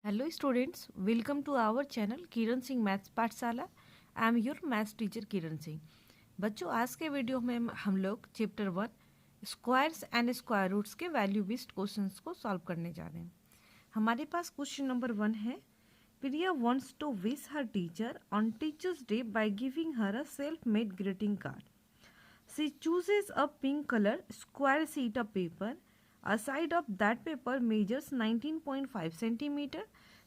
Hello students, welcome to our channel Kiran Singh maths Pathshala. I am your maths teacher Kiran Singh. बच्चों, आज के video में हम लोग chapter 1 squares and square roots के वैल्यू बेस्ड क्वेश्चंस को सॉल्व करने जा रहे हैं। हमारे पास क्वेश्चन नंबर 1 है। प्रिया wants to wish her teacher on Teachers Day by giving her a self-made greeting card. She chooses a pink color square sheet of paper. A side of that paper measures 19.5 centimeter.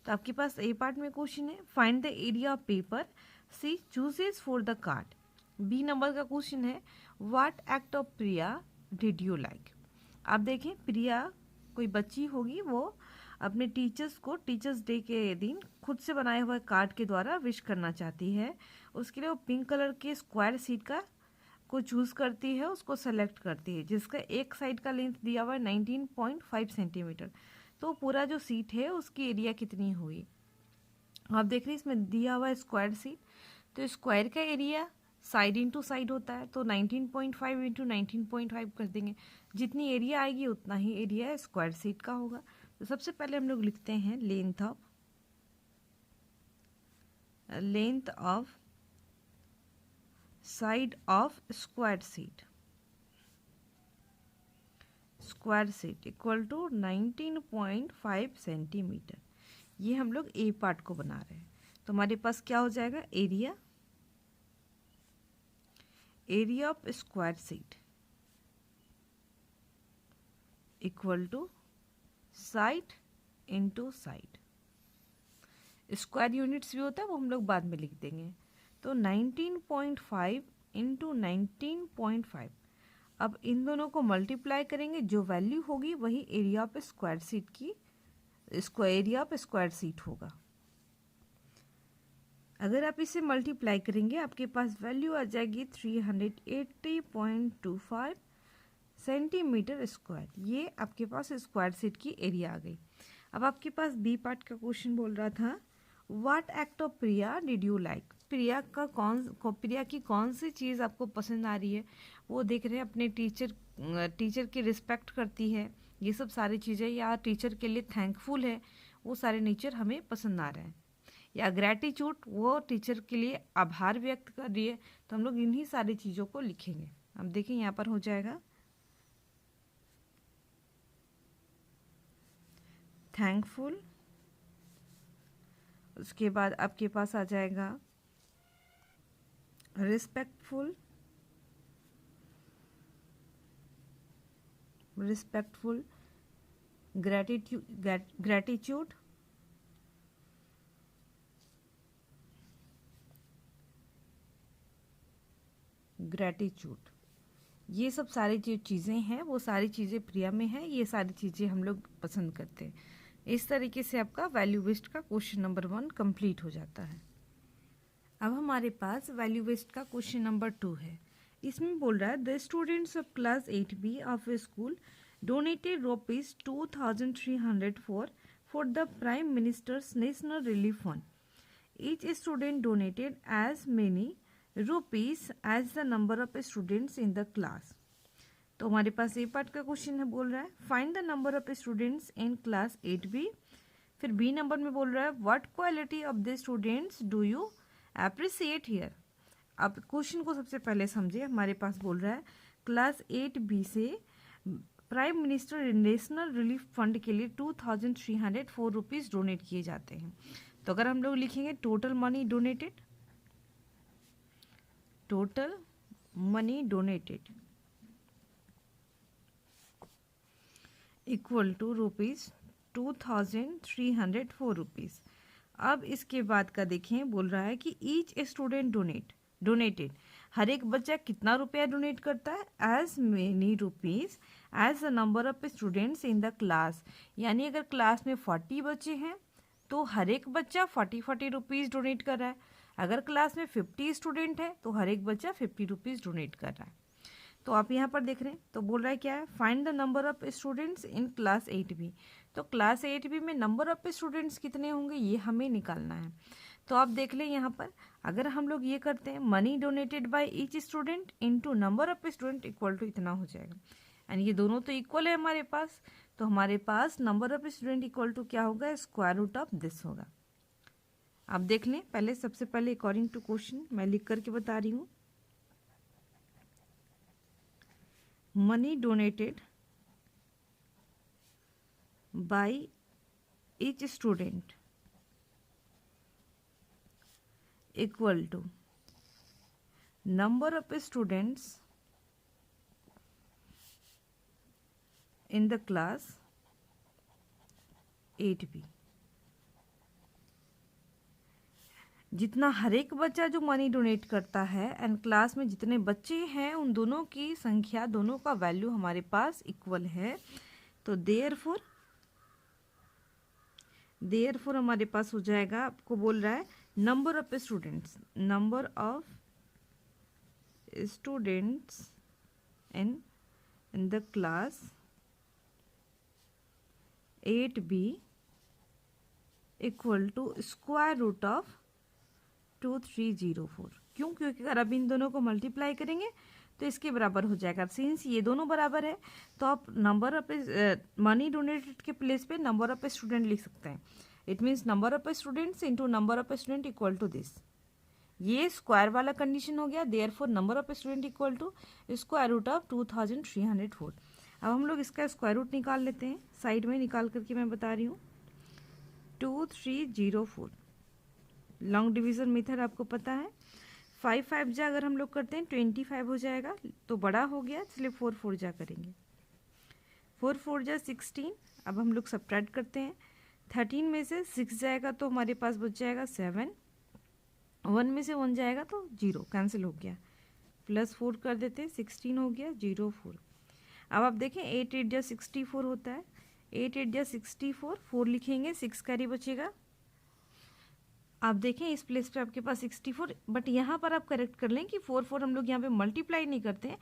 तो आपके पास A part में question है, find the area of paper she chooses for the card. B number का question है, what act of Priya did you like. आप देखें, प्रिया कोई बच्ची होगी, वो अपने टीचर्स को टीचर्स डे के दिन खुद से बनाए हुए कार्ड के द्वारा विश करना चाहती है। उसके लिए वो पिंक कलर के स्क्वायर शीट का को चूज़ करती है, उसको सेलेक्ट करती है, जिसका एक साइड का लेंथ दिया हुआ है 19.5 सेंटीमीटर। तो पूरा जो सीट है उसकी एरिया कितनी हुई, आप देख रहे हैं इसमें दिया हुआ है स्क्वायर सीट। तो स्क्वायर का एरिया साइड इंटू साइड होता है, तो 19.5 इंटू 19.5 कर देंगे। जितनी एरिया आएगी उतना ही एरिया स्क्वायर सीट का होगा। तो सबसे पहले हम लोग लिखते हैं length of side of square sheet equal to 19.5 centimetre. ये हम लोग ए पार्ट को बना रहे हैं। तो हमारे पास क्या हो जाएगा, area of square sheet equal to side into side. Square units भी होता है, वो हम लोग बाद में लिख देंगे। तो 19.5 इंटू 19.5। अब इन दोनों को मल्टीप्लाई करेंगे, जो वैल्यू होगी वही एरिया ऑफ स्क्वायर सीट की एरिया ऑफ स्क्वायर सीट होगा। अगर आप इसे मल्टीप्लाई करेंगे आपके पास वैल्यू आ जाएगी 380.25 सेंटीमीटर स्क्वायर। ये आपके पास स्क्वायर सीट की एरिया आ गई। अब आपके पास बी पार्ट का क्वेश्चन बोल रहा था, what act of Priya did you like. Priya की कौन सी चीज़ आपको पसंद आ रही है। वो देख रहे हैं अपने टीचर की रिस्पेक्ट करती है, ये सब सारी चीज़ें, या टीचर के लिए थैंकफुल है, वो सारे नेचर हमें पसंद आ रहे हैं। या ग्रैटिट्यूड, वो टीचर के लिए आभार व्यक्त कर रही है। तो हम लोग इन्हीं सारी चीज़ों को लिखेंगे। अब देखिए यहाँ पर हो जाएगा थैंकफुल, उसके बाद आपके पास आ जाएगा रिस्पेक्टफुल, ग्रैटिट्यूड, ये सब सारी जो चीज़ें हैं वो सारी चीज़ें प्रिया में है, ये सारी चीज़ें हम लोग पसंद करते हैं। इस तरीके से आपका वैल्यू बेस्ड का क्वेश्चन नंबर 1 कंप्लीट हो जाता है। अब हमारे पास वैल्यू बेस्ड का क्वेश्चन नंबर 2 है। इसमें बोल रहा है, the students of class 8B of a school donated ₹2304 for the prime minister's national relief fund. Each student donated as many rupees as the number of students in the class. तो हमारे पास A part का question है, बोल रहा है find the number of students in class 8B। फिर B number में बोल रहा है, what quality of the students do you appreciate here. अब क्वेश्चन को सबसे पहले समझे। हमारे पास बोल रहा है क्लास 8B से prime minister national relief fund के लिए 2304 रुपीज़ डोनेट किए जाते हैं। तो अगर हम लोग लिखेंगे total money donated equal to ₹2304 rupees. अब इसके बाद का देखें, बोल रहा है कि ईच स्टूडेंट डोनेटेड, हर एक बच्चा कितना रुपया डोनेट करता है, as many rupees as the number of students in the class. यानी अगर क्लास में 40 बच्चे हैं तो हर एक बच्चा 40 रुपीज़ डोनेट कर रहा है। अगर क्लास में 50 स्टूडेंट है तो हर एक बच्चा 50 रुपीज़ डोनेट कर रहा है। तो आप यहाँ पर देख रहे हैं, तो बोल रहा है क्या है, find the number of students in class 8B। तो क्लास 8B में नंबर ऑफ स्टूडेंट्स कितने होंगे ये हमें निकालना है। तो आप देख लें यहाँ पर, अगर हम लोग ये करते हैं money donated by each student into number of student equal to इतना हो जाएगा। एंड ये दोनों तो इक्वल है हमारे पास, तो हमारे पास number of student equal to क्या होगा, स्क्वायर रूट ऑफ दिस होगा। आप देख लें, पहले सबसे पहले अकॉर्डिंग टू क्वेश्चन मैं लिख करके बता रही हूँ। Money donated by each student equal to number of students in the class 8B। जितना हर एक बच्चा जो मनी डोनेट करता है एंड क्लास में जितने बच्चे हैं उन दोनों की संख्या, दोनों का वैल्यू हमारे पास इक्वल है। तो देयरफॉर हमारे पास हो जाएगा, आपको बोल रहा है number of students, number of students in the class 8B equal to square root of 2304। क्यों? क्योंकि अगर अब इन दोनों को मल्टीप्लाई करेंगे तो इसके बराबर हो जाएगा। सिंस ये दोनों बराबर है तो आप नंबर ऑफ मनी डोनेटेड के प्लेस पे नंबर ऑफ स्टूडेंट लिख सकते हैं। It means number of students into number of student equal to this. ये स्क्वायर वाला कंडीशन हो गया। Therefore number of student equal to square root of 2304। अब हम लोग इसका स्क्वायर रूट निकाल लेते हैं, साइड में निकाल करके मैं बता रही हूँ। 2304 लॉन्ग डिवीजन मेथड आपको पता है। 5 5 जा अगर हम लोग करते हैं 25 हो जाएगा, तो बड़ा हो गया इसलिए 4 4 जा करेंगे। 4 4 जा 16। अब हम लोग सब्ट्रैक्ट करते हैं, 13 में से 6 जाएगा तो हमारे पास बच जाएगा 7, 1 में से 1 जाएगा तो 0 कैंसिल हो गया, प्लस 4 कर देते हैं, 16 हो गया 0 4। अब आप देखें 8 8 जा 64 होता है, 8 8 जा 64, 4 लिखेंगे, 6 कैरी बचेगा। आप देखें इस प्लेस पे आपके पास 64, बट यहाँ पर आप करेक्ट कर लें कि 4 4 हम लोग यहाँ पे मल्टीप्लाई नहीं करते हैं,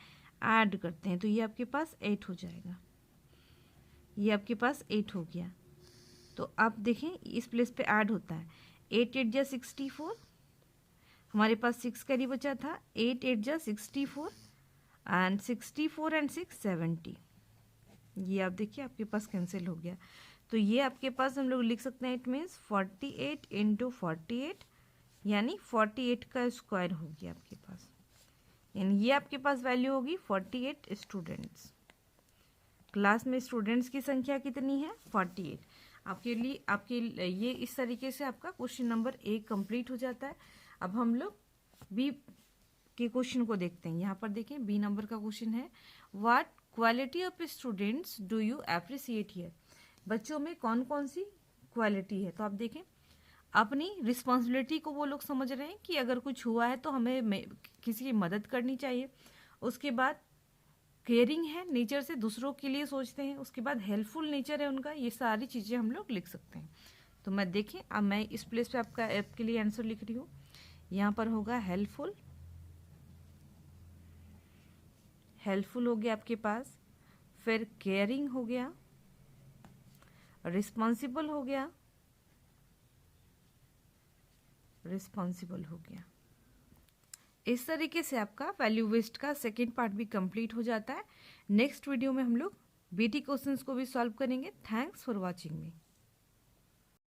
ऐड करते हैं, तो ये आपके पास 8 हो जाएगा। ये आपके पास 8 हो गया। तो आप देखें इस प्लेस पे ऐड होता है, 8 8 जा 64, हमारे पास 6 कैरी बचा था, 8 8 जा 64 एंड 64 एंड 6 70। ये आप देखिए आपके पास कैंसिल हो गया। तो ये आपके पास हम लोग लिख सकते हैं, इट मीन्स 48 इंटू 48 यानी 48 का स्क्वायर हो गया आपके पास। यानी ये आपके पास वैल्यू होगी 48 स्टूडेंट्स। क्लास में स्टूडेंट्स की संख्या कितनी है? 48। आपके ये इस तरीके से आपका क्वेश्चन नंबर 1 कंप्लीट हो जाता है। अब हम लोग बी के क्वेश्चन को देखते हैं। यहाँ पर देखें बी नंबर का क्वेश्चन है, what quality of students do you appreciate here. बच्चों में कौन कौन सी क्वालिटी है? तो आप देखें अपनी रिस्पॉन्सिबिलिटी को वो लोग समझ रहे हैं कि अगर कुछ हुआ है तो हमें किसी की मदद करनी चाहिए। उसके बाद केयरिंग है, नेचर से दूसरों के लिए सोचते हैं। उसके बाद हेल्पफुल नेचर है उनका। ये सारी चीज़ें हम लोग लिख सकते हैं। तो मैं देखें, अब मैं इस प्लेस पे आपके लिए आंसर लिख रही हूँ। यहाँ पर होगा हेल्पफुल, हेल्पफुल हो गया आपके पास, फिर केयरिंग हो गया, रिस्पॉन्सिबल हो गया, रिस्पॉन्सिबल हो गया। इस तरीके से आपका वैल्यू वेस्ट का सेकेंड पार्ट भी कंप्लीट हो जाता है। नेक्स्ट वीडियो में हम लोग बीटी क्वेश्चंस को भी सॉल्व करेंगे। Thanks for watching me.